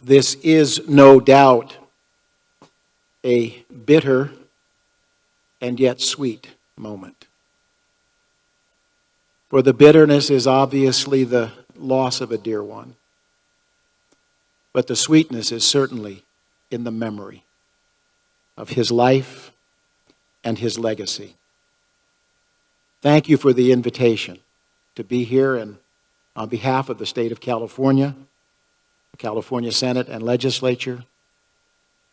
This is no doubt a bitter and yet sweet moment. For the bitterness is obviously the loss of a dear one, but the sweetness is certainly in the memory of his life and his legacy. Thank you for the invitation to be here, and on behalf of the state of California, the California Senate and Legislature,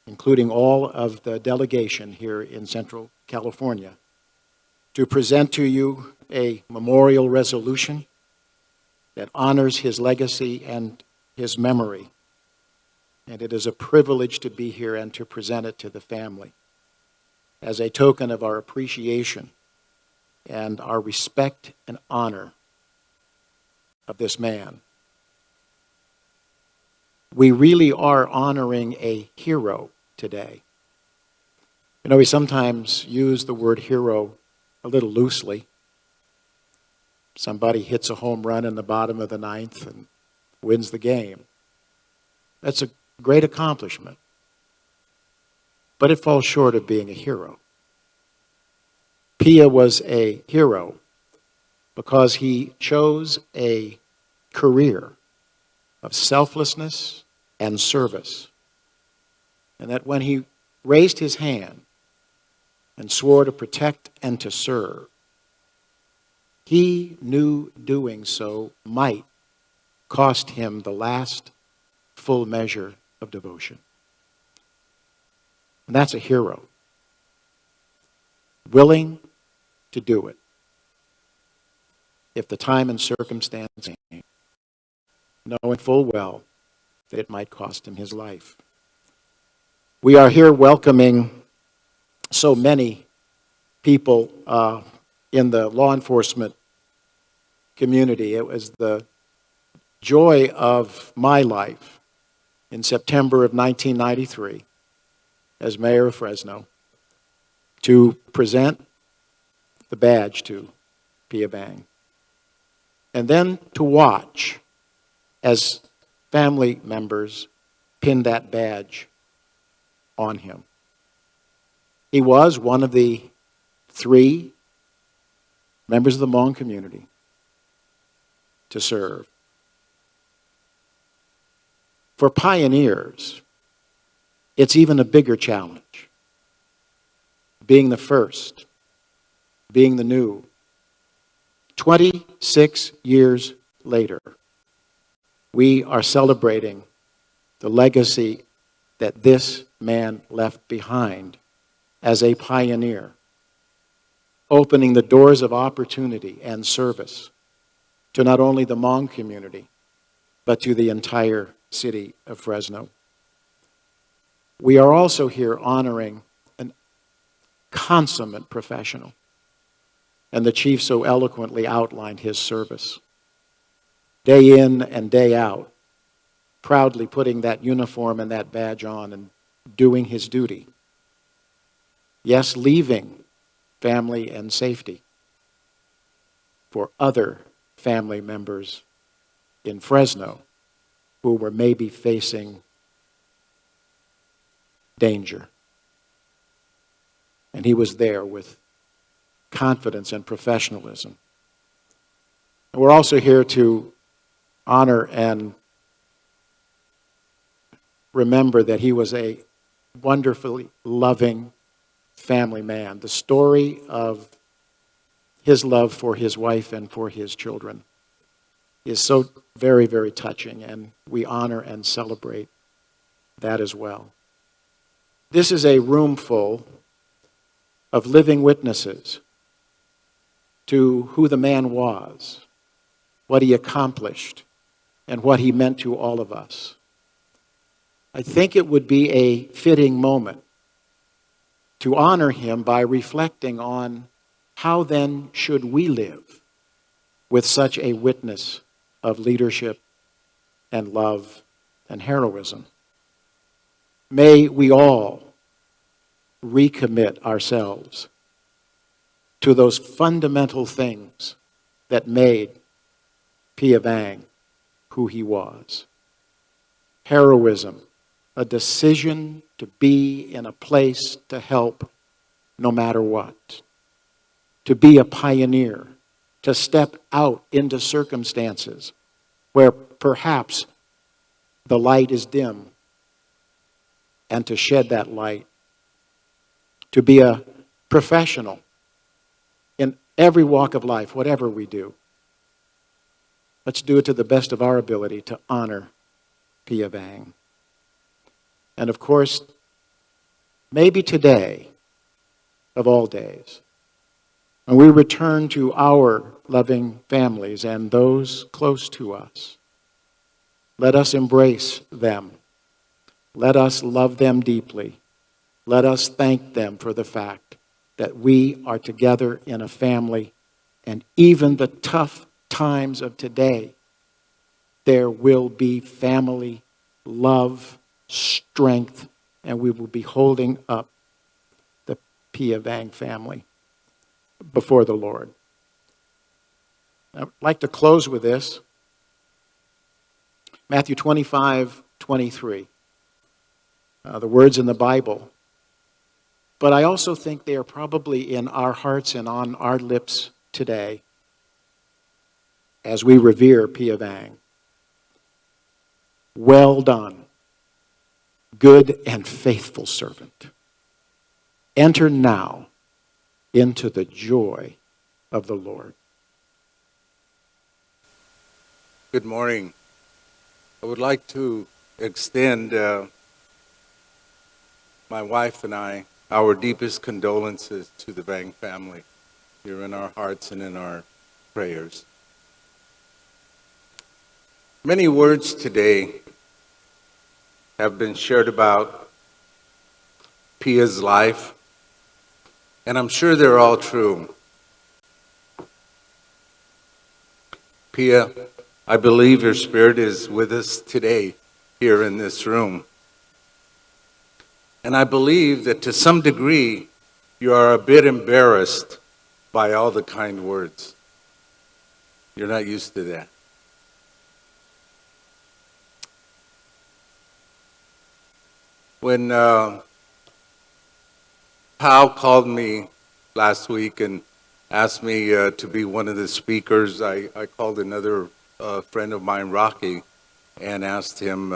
including all of the delegation here in Central California, to present to you a memorial resolution that honors his legacy and his memory. And it is a privilege to be here and to present it to the family as a token of our appreciation and our respect and honor of this man. We really are honoring a hero today. You know, we sometimes use the word hero a little loosely. Somebody hits a home run in the bottom of the ninth and wins the game. That's a great accomplishment. But it falls short of being a hero. Phia was a hero because he chose a career of selflessness and service. And that when he raised his hand and swore to protect and to serve, he knew doing so might cost him the last full measure of devotion. And that's a hero. Willing to do it if the time and circumstance came, knowing full well that it might cost him his life. We are here welcoming so many people in the law enforcement community. It was the joy of my life in September of 1993 as mayor of Fresno to present the badge to Phia Vang. And then to watch as family members pinned that badge on him. He was one of the 3 members of the Hmong community to serve. For pioneers, it's even a bigger challenge. Being the first, being the new. 26 years later, we are celebrating the legacy that this man left behind as a pioneer, opening the doors of opportunity and service to not only the Hmong community, but to the entire city of Fresno. We are also here honoring a consummate professional, and the chief so eloquently outlined his service. Day in and day out, proudly putting that uniform and that badge on and doing his duty. Yes, leaving family and safety for other family members in Fresno who were maybe facing danger. And he was there with confidence and professionalism. And we're also here to honor and remember that he was a wonderfully loving family man. The story of his love for his wife and for his children is so very, very touching, and we honor and celebrate that as well. This is a room full of living witnesses to who the man was, what he accomplished, and what he meant to all of us. I think it would be a fitting moment to honor him by reflecting on how then should we live with such a witness of leadership and love and heroism. May we all recommit ourselves to those fundamental things that made Phia Vang who he was. heroism, a decision to be in a place to help no matter what, to be a pioneer, to step out into circumstances where perhaps the light is dim, and to shed that light, to be a professional in every walk of life, whatever we do. Let's do it to the best of our ability to honor Phia Vang. And of course, maybe today, of all days, when we return to our loving families and those close to us, let us embrace them. Let us love them deeply. Let us thank them for the fact that we are together in a family, and even the tough times of today, there will be family love, strength, and we will be holding up the Phia Vang family before the Lord. I'd like to close with this. Matthew 25:23. The words in the Bible. But I also think they are probably in our hearts and on our lips today as we revere Phia Vang. Well done, good and faithful servant. Enter now into the joy of the Lord. Good morning. I would like to extend my wife and I our deepest condolences to the Vang family. You're in our hearts and in our prayers. Many words today have been shared about Phia's life, and I'm sure they're all true. Phia, I believe your spirit is with us today here in this room. And I believe that to some degree, you are a bit embarrassed by all the kind words. You're not used to that. When Powell called me last week and asked me to be one of the speakers, I called another friend of mine, Rocky, and asked him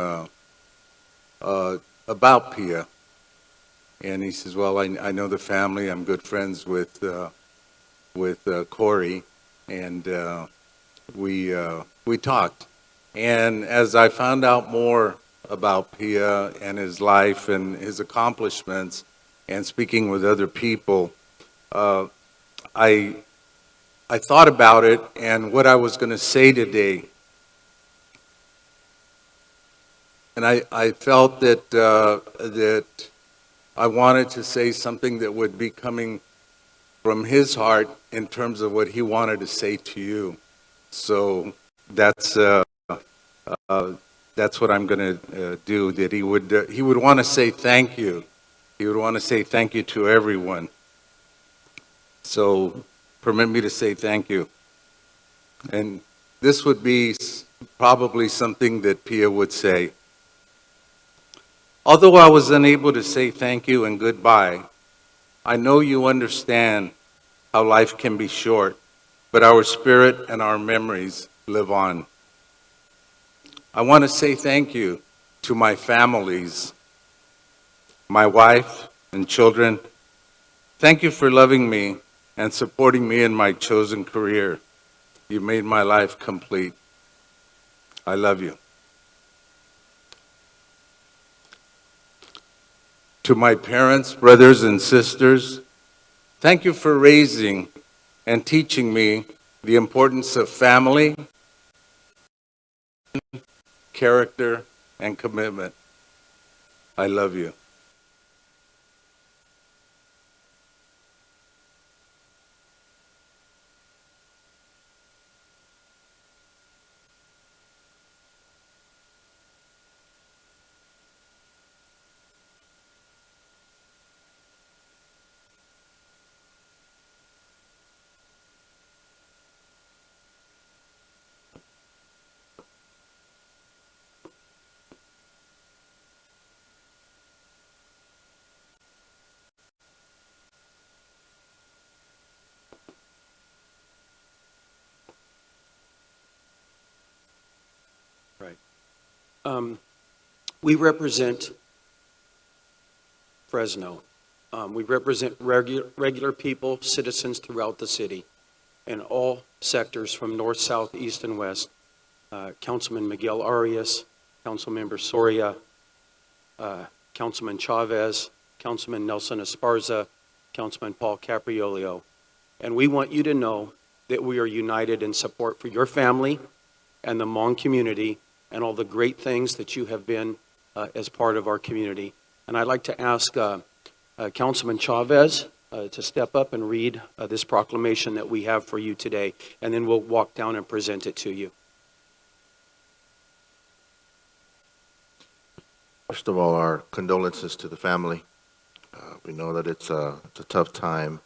about Phia. And he says, well, I know the family. I'm good friends with Corey, and we talked. And as I found out more about Phia and his life and his accomplishments, and speaking with other people, I thought about it and what I was going to say today. And I felt that I wanted to say something that would be coming from his heart in terms of what he wanted to say to you. So that's what I'm going to do. That he would want to say thank you. He would want to say thank you to everyone. So permit me to say thank you. And this would be probably something that Phia would say. Although I was unable to say thank you and goodbye, I know you understand how life can be short, but our spirit and our memories live on. I want to say thank you to my families, my wife and children. Thank you for loving me and supporting me in my chosen career. You made my life complete. I love you. To my parents, brothers, and sisters, thank you for raising and teaching me the importance of family, character, and commitment. I love you. We represent Fresno. We represent regular people, citizens throughout the city, in all sectors from north, south, east, and west. Councilman Miguel Arias, Councilmember Soria, Councilman Chavez, Councilman Nelson Esparza, Councilman Paul Capriolio. And we want you to know that we are united in support for your family and the Hmong community and all the great things that you have been as part of our community. And I'd like to ask Councilman Chavez to step up and read this proclamation that we have for you today, and then we'll walk down and present it to you. First of all, our condolences to the family. We know that it's a tough time,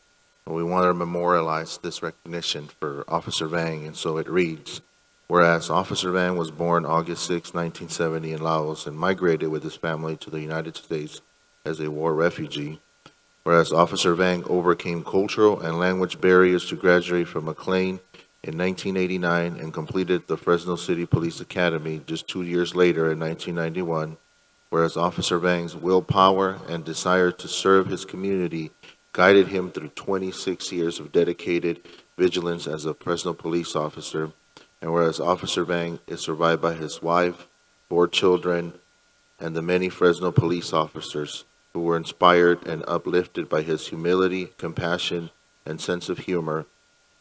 and we want to memorialize this recognition for Officer Vang, and so it reads, whereas Officer Vang was born August 6, 1970 in Laos and migrated with his family to the United States as a war refugee, whereas Officer Vang overcame cultural and language barriers to graduate from McLean in 1989 and completed the Fresno City Police Academy just 2 years later in 1991, whereas Officer Vang's willpower and desire to serve his community guided him through 26 years of dedicated vigilance as a Fresno police officer, and whereas Officer Vang is survived by his wife, 4 children, and the many Fresno police officers who were inspired and uplifted by his humility, compassion, and sense of humor,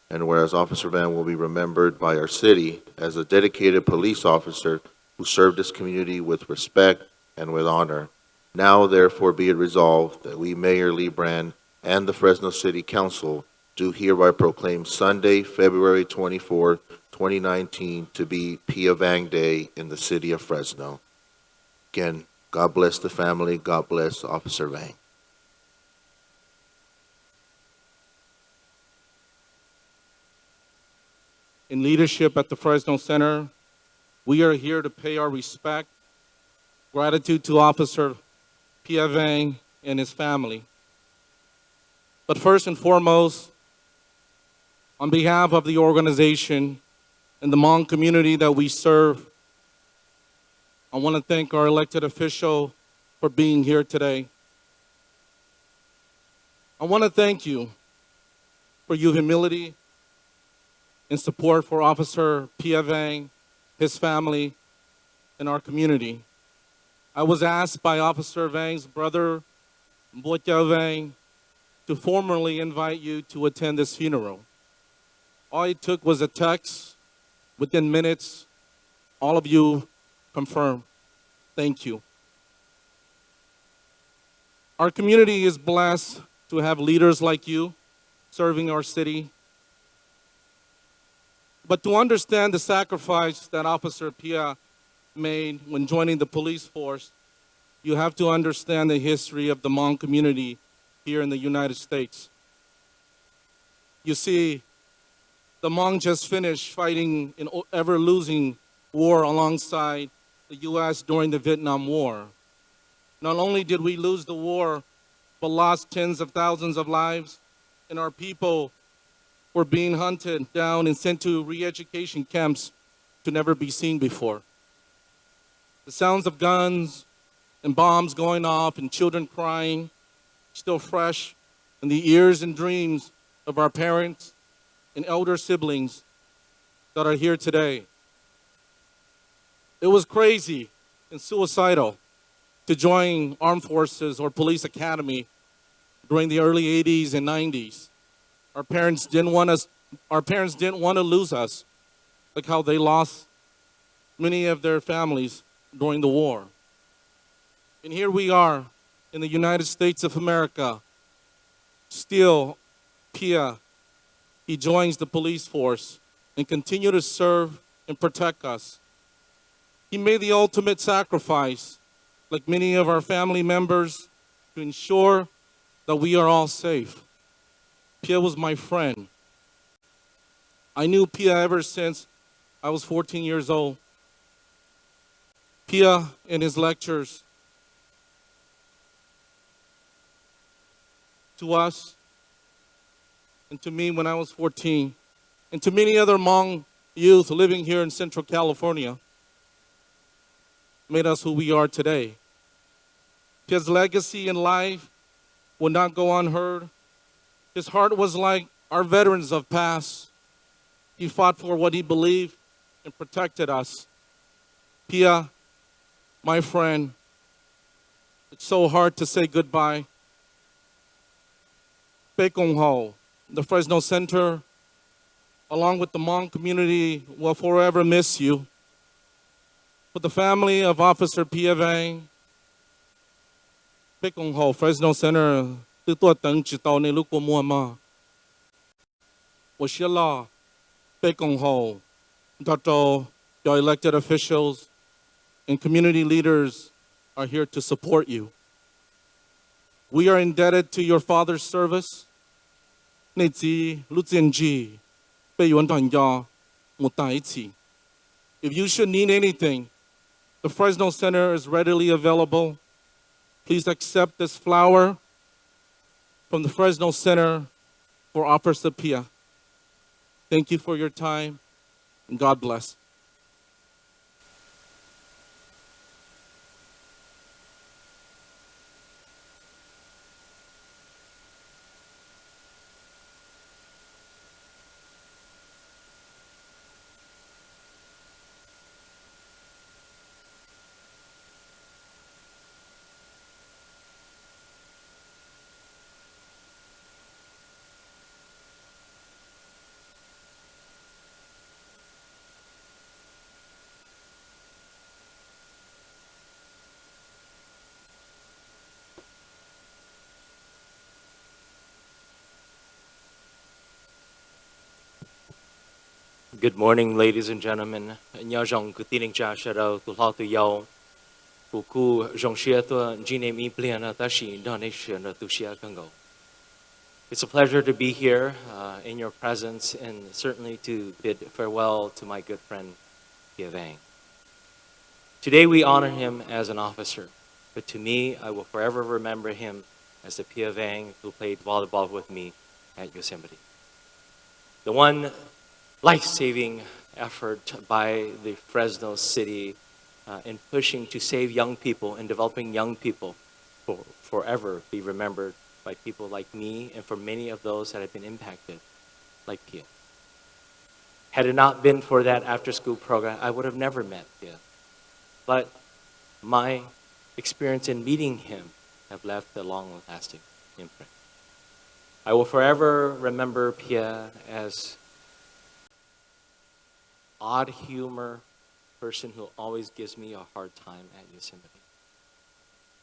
and whereas Officer Vang will be remembered by our city as a dedicated police officer who served his community with respect and with honor. Now, therefore, be it resolved that we, Mayor Lee Brand, and the Fresno City Council do hereby proclaim Sunday, February 24, 2019, to be Phia Vang Day in the city of Fresno. Again, God bless the family. God bless Officer Vang. In leadership at the Fresno Center, we are here to pay our respect, gratitude to Officer Phia Vang and his family. But first and foremost, on behalf of the organization and the Hmong community that we serve, I want to thank our elected official for being here today. I want to thank you for your humility and support for Officer Phia Vang, his family, and our community. I was asked by Officer Vang's brother, Mbotia Vang, to formally invite you to attend this funeral. All it took was a text. Within minutes, all of you confirmed. Thank you. Our community is blessed to have leaders like you serving our city. But to understand the sacrifice that Officer Phia made when joining the police force, you have to understand the history of the Hmong community here in the United States. You see, the Hmong just finished fighting an ever-losing war alongside the U.S. during the Vietnam War. Not only did we lose the war, but lost tens of thousands of lives, and our people were being hunted down and sent to re-education camps to never be seen before. The sounds of guns and bombs going off and children crying, still fresh in the ears and dreams of our parents and elder siblings that are here today. It was crazy and suicidal to join armed forces or police academy during the early 80s and 90s. Our parents didn't want to lose us, like how they lost many of their families during the war. And here we are in the United States of America. Still, Phia, he joins the police force and continue to serve and protect us. He made the ultimate sacrifice, like many of our family members, to ensure that we are all safe. Phia was my friend. I knew Phia ever since I was 14 years old. Phia, in his lectures to us and to me when I was 14, and to many other Hmong youth living here in Central California, made us who we are today. Pia's legacy in life will not go unheard. His heart was like our veterans of past. He fought for what he believed and protected us. Phia, my friend, it's so hard to say goodbye. Pekong Ho, the Fresno Center, along with the Hmong community, will forever miss you. For the family of Officer Phia Vang, Pekong Ho, Fresno Center, tư tua tầng chỉ tàu này lúc của mùa mà. Wo xia la, Pekong Ho, Dr. Your elected officials and community leaders are here to support you. We are indebted to your father's service. If you should need anything, the Fresno Center is readily available. Please accept this flower from the Fresno Center for Officer Phia. Thank you for your time, and God bless. Good morning, ladies and gentlemen. Nhờ rong cứ tin cha sẽ đâu tu lo tu yau. Phụ cu rong xia tu jine mi plian ta shi donation tu xia kango. It's a pleasure to be here in your presence and certainly to bid farewell to my good friend Phia Vang. Today we honor him as an officer, but to me, I will forever remember him as the Phia Vang who played volleyball with me at Yosemite. The one life-saving effort by the Fresno City in pushing to save young people and developing young people will forever be remembered by people like me and for many of those that have been impacted, like Phia. Had it not been for that after-school program, I would have never met Phia. But my experience in meeting him have left a long-lasting imprint. I will forever remember Phia as odd humor person who always gives me a hard time at Yosemite.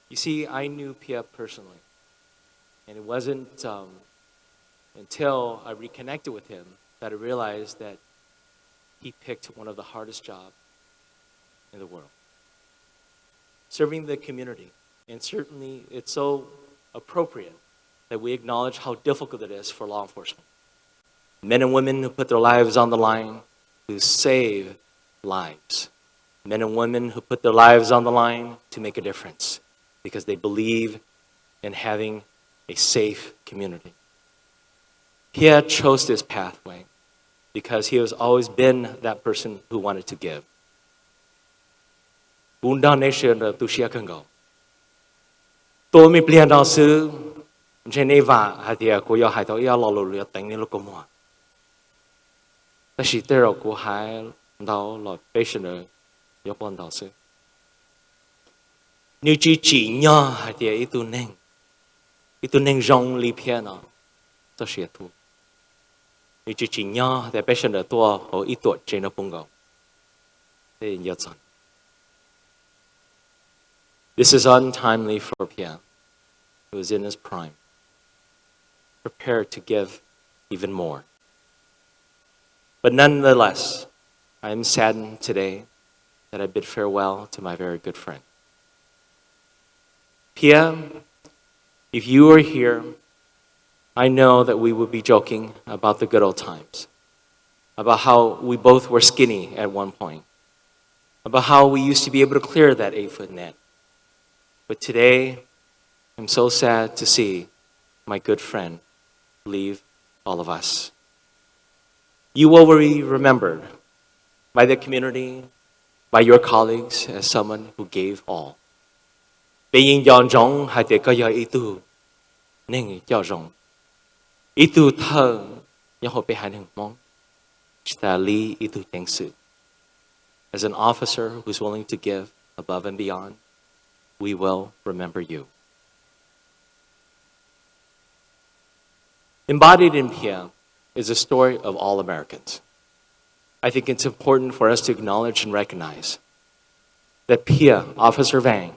You see, I knew Phia personally, and it wasn't until I reconnected with him that I realized that he picked one of the hardest jobs in the world. Serving the community, and certainly it's so appropriate that we acknowledge how difficult it is for law enforcement. Men and women who put their lives on the line, who save lives. Men and women who put their lives on the line to make a difference because they believe in having a safe community. Phia chose this pathway because he has always been that person who wanted to give. Bunda nation tu sia kango. To mi plian dao sư Geneva hatia ko yo hai to ya lo lo le teng ni lo ko mo. Ta shi te ro ko hai dao lo patient yo pon dao sư. Như chỉ nya hatia itu neng rong li piano ta sia tu. Như chỉ nya the patient to ho itu trên nó pungo. Thế nhớ chọn. This is untimely for Phia, who is in his prime, prepared to give even more. But nonetheless, I am saddened today that I bid farewell to my very good friend. Phia, if you are here, I know that we would be joking about the good old times, about how we both were skinny at one point, about how we used to be able to clear that 8-foot net. But today, I'm so sad to see my good friend leave all of us. You will be remembered by the community, by your colleagues as someone who gave all. Being yon jong hai te ka ya itu ning yao jong. Itu thơ yo ho pe han mong. Sta li itu teng su. As an officer who's willing to give above and beyond, we will remember you. Embodied in Phia is a story of all Americans. I think it's important for us to acknowledge and recognize that Phia, Officer Vang,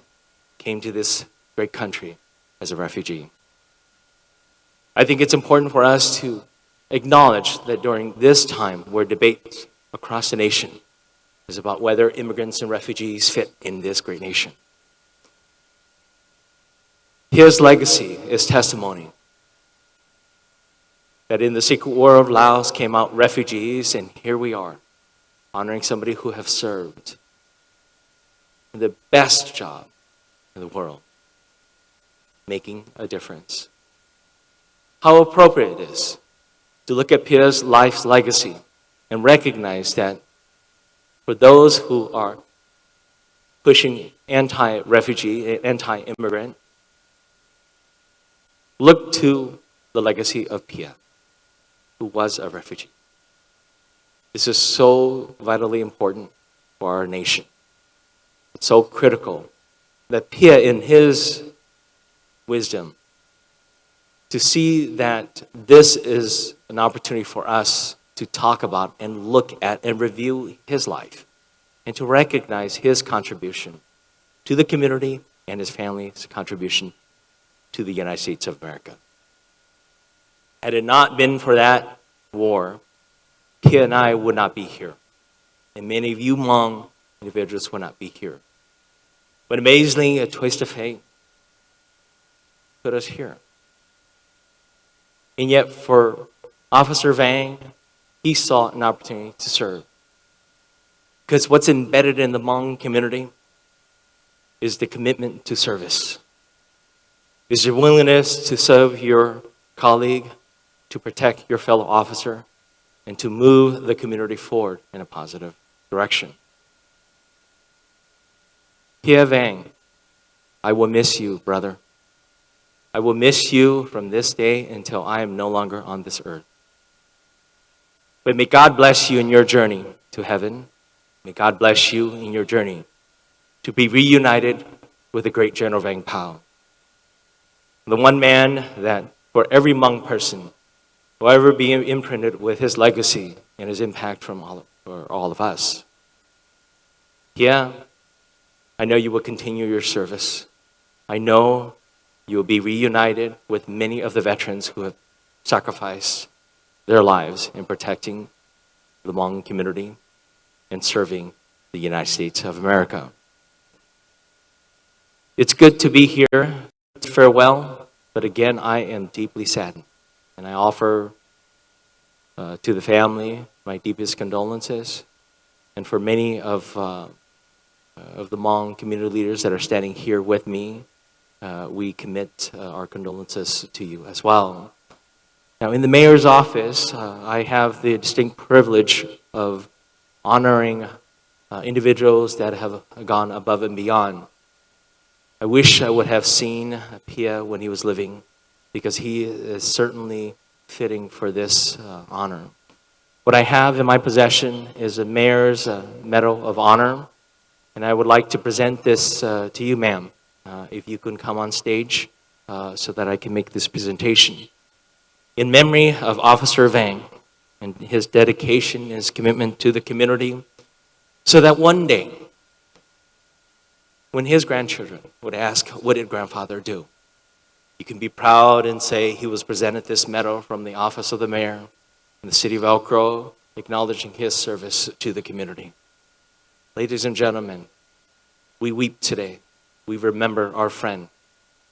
came to this great country as a refugee. I think it's important for us to acknowledge that during this time where debates across the nation is about whether immigrants and refugees fit in this great nation, his legacy is testimony that in the secret war of Laos came out refugees, and here we are, honoring somebody who have served in the best job in the world, making a difference. How appropriate it is to look at Phia's life's legacy and recognize that for those who are pushing anti-refugee, anti-immigrant, look to the legacy of Phia, who was a refugee. This is so vitally important for our nation. It's so critical that Phia, in his wisdom, to see that this is an opportunity for us to talk about and look at and review his life and to recognize his contribution to the community and his family's contribution to the United States of America. Had it not been for that war, Phia and I would not be here. And many of you Hmong individuals would not be here. But amazingly, a twist of fate put us here. And yet for Officer Vang, he saw an opportunity to serve. Because what's embedded in the Hmong community is the commitment to service. Is your willingness to serve your colleague, to protect your fellow officer, and to move the community forward in a positive direction. Phia Vang, I will miss you, brother. I will miss you from this day until I am no longer on this earth. But may God bless you in your journey to heaven. May God bless you in your journey to be reunited with the great General Vang Pao. The one man that for every Hmong person will ever be imprinted with his legacy and his impact for all of us. Yeah, I know you will continue your service. I know you will be reunited with many of the veterans who have sacrificed their lives in protecting the Hmong community and serving the United States of America. It's good to be here. Farewell, but again, I am deeply saddened. And I offer to the family my deepest condolences. And for many of the Hmong community leaders that are standing here with me, we commit our condolences to you as well. Now, in the mayor's office, I have the distinct privilege of honoring individuals that have gone above and beyond. I wish I would have seen Phia when he was living, because he is certainly fitting for this honor. What I have in my possession is a Mayor's Medal of Honor, and I would like to present this to you, ma'am, if you can come on stage so that I can make this presentation. In memory of Officer Vang and his dedication and his commitment to the community, so that one day, when his grandchildren would ask, what did grandfather do? You can be proud and say he was presented this medal from the office of the mayor in the city of Elk Grove, acknowledging his service to the community. Ladies and gentlemen, we weep today. We remember our friend.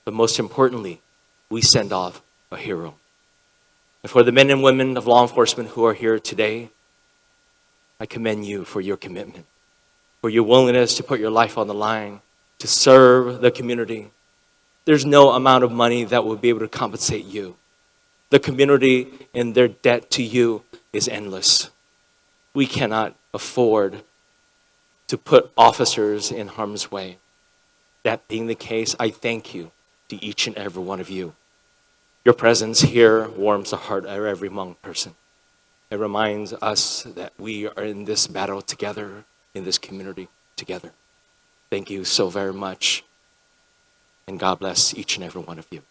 But most importantly, we send off a hero. And for the men and women of law enforcement who are here today, I commend you for your commitment, for your willingness to put your life on the line, to serve the community. There's no amount of money that will be able to compensate you. The community and their debt to you is endless. We cannot afford to put officers in harm's way. That being the case, I thank you to each and every one of you. Your presence here warms the heart of every Hmong person. It reminds us that we are in this battle together, in this community together. Thank you so very much, and God bless each and every one of you.